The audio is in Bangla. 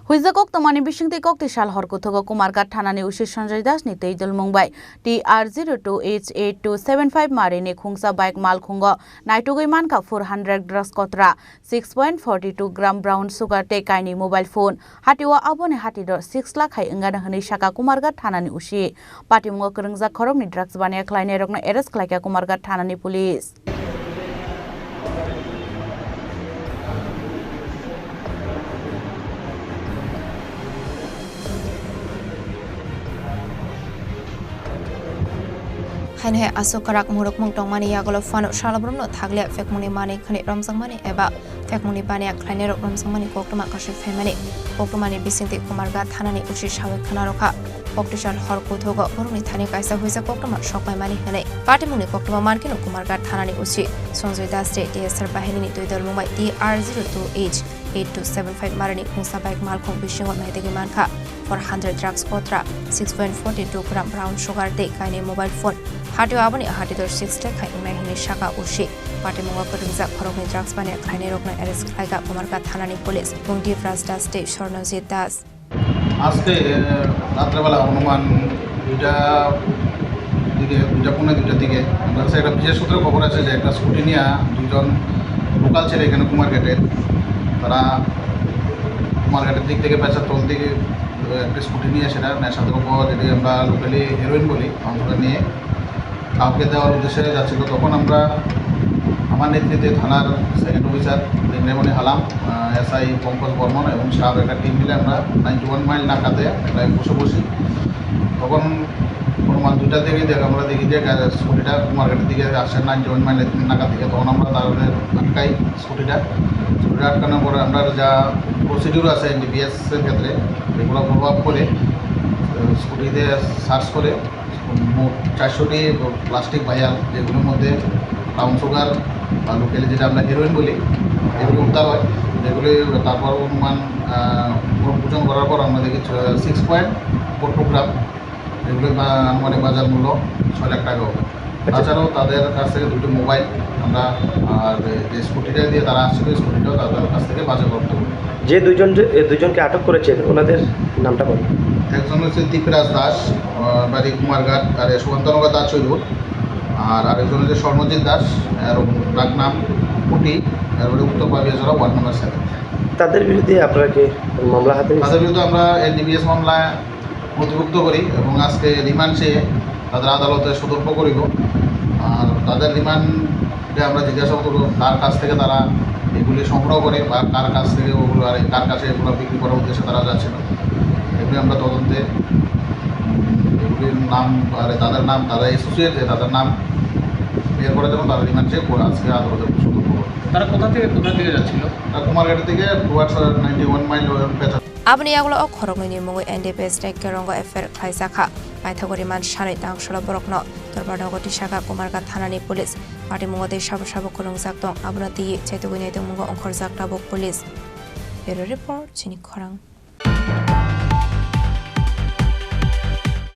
Huizakok Tomani Bishingti Kokti Shal Horkuthogo Kumargat Thanani Ushi Sanjay Das ni Teijal Mumbai TR02H8275 Marini Khungsa Bike Mal Khungo Naitugoi Manka 400 drugs kotra 6.42 gram brown sugar te kaini mobile phone Hatiwa Abone Hatidor 6 lakh hai Ingada Hani Shaka Kumargat Thanani Ushi Patimungo Kurungza Khorok ni drugs bania Kleine Rokna Eres Klaika Kumargat Thanani Police Hanhe asukarak muruk mungtong mani yagolo fano shalabrum no thagle fekmuni mani khani ramsang mani eba fekmuni bani khane rok ramsang mani koktuma kashi femani koktuma bisinti kumarga thanani ushi shawe khana rokha koktishal hor kuthogo boruni thani kaisa hoisa koktuma shokmai mani hane party muni koktuma markino kumarga thanani ushi Sanjay Das state DSR bahini ni toidol mumbai TR02H8275 marani khungsa bike malkhung bishingot naidegi manka 400 drugs kotra 6.42 gram brown sugar de kaini mobile phone Hati Abani Hatidor 6 lakh hai Ingna Shaka Ushi Party Mungo Kurungza Khorok ni drugs bania Kleine Rokna Eres Klaika Kumargat Thanani Police Bungdi Das State Shornozit Das আজকে রাত্রেবেলা অনুমান দুইটা পৌনে দুইটার দিকে আমার কাছে একটা বিশেষ সূত্রে খবর আছে যে একটা স্কুটি নিয়ে দুজন লোকাল ছেলে এখানে কুমারঘাটের তারা কুমারঘাটের দিক থেকে পেঁচাতল দিকে একটা স্কুটি নিয়ে সেটা নেশাদ্রব্য যেটি আমরা লোকালি হেরোইন বলি অংশটা নিয়ে কাউকে দেওয়ার উদ্দেশ্যে যাচ্ছিল তখন আমরা আমার নেতৃত্বে থানার সেকেন্ড অফিসার নির্মণি হালাম SI পঙ্কজ বর্মন এবং স্টাফ একটা টিম মিলে আমরা 91 মাইল নাকাতে একটা বসে তখন অনুমান 2টা থেকে আমরা দেখি যে স্কুটিটা কুমারঘাটের দিকে আসছে 91 মাইল নাকা থেকে তখন আমরা তাদের আটকাই স্কুটিটা আটকানোর পরে আমরা যা প্রসিডিউর আছে NDPS এর ক্ষেত্রে এগুলো ফলো আপ করে স্কুটিতে সার্চ করে মোট 400টি প্লাস্টিক ভাইয়াল যেগুলোর মধ্যে ব্রাউন সুগার বা লোকালি যেটা আমরা হেরোইন বলি এগুলো উদ্ধার হয় যেগুলি তারপর অনুমান পূজন করার পর আমরা দেখি 6.42 গ্রাম এগুলো আনুমানিক বাজার মূল্য 6 লাখ টাকা হবে তাছাড়াও তাদের কাছ থেকে দুটো মোবাইল আমরা আর যে স্কুটিটা দিয়ে তারা আসছিল স্কুটিটাও তাদের কাছ থেকে বাজার করতে হবে যে দুজনকে আটক করেছেন ওনাদের নামটা বলুন একজন হচ্ছে দীপরাজ দাস বাড়ি কুমারঘাট আর সুকান্তনগর দাস চৈরুর আর আরেকজন হচ্ছে স্বর্ণজিৎ দাস আর ডাক নাম পুটি তারপরে উত্তর পাবিয়াজরা ওয়ার্ড নম্বর 7 তাদের বিরুদ্ধে আপনারা কি মামলা হাতে তাদের বিরুদ্ধে আমরা NDPS মামলায় নথিভুক্ত করি এবং আজকে রিমান্ড চেয়ে তাদের আদালতে সতর্ক করিব আর তাদের রিমান্ডে আমরা জিজ্ঞাসা করব কার কাছ থেকে তারা এগুলি সংগ্রহ করে বা কার কাছ থেকে ওগুলো আর কার কাছে এগুলো বিক্রি করার উদ্দেশ্যে তারা যাচ্ছিল এগুলি আমরা তদন্তে এগুলির নাম আর তাদের নাম তারা অ্যাসোসিয়েট তাদের নাম বের করার জন্য তারা রিমান্ড চেয়ে আজকে আদালতে সতর্ক করে তারা কোথা থেকে যাচ্ছিল তারা কুমারঘাট থেকে টুয়ার্ডস 91 মাইল পেঁচা Abani Yagolo Khorok ni Mungu NDPS State Kerongo Affair Khaisakha Paithagori Man Shanai Dangshola Borokno Torbadogo Tishaka Kumargat Thanani Police Party Mungo de Shabu Kurung Zaktong Abunati Chaituguni Mungo Onkor Zaktabok Police Bureau Report Chini Khorang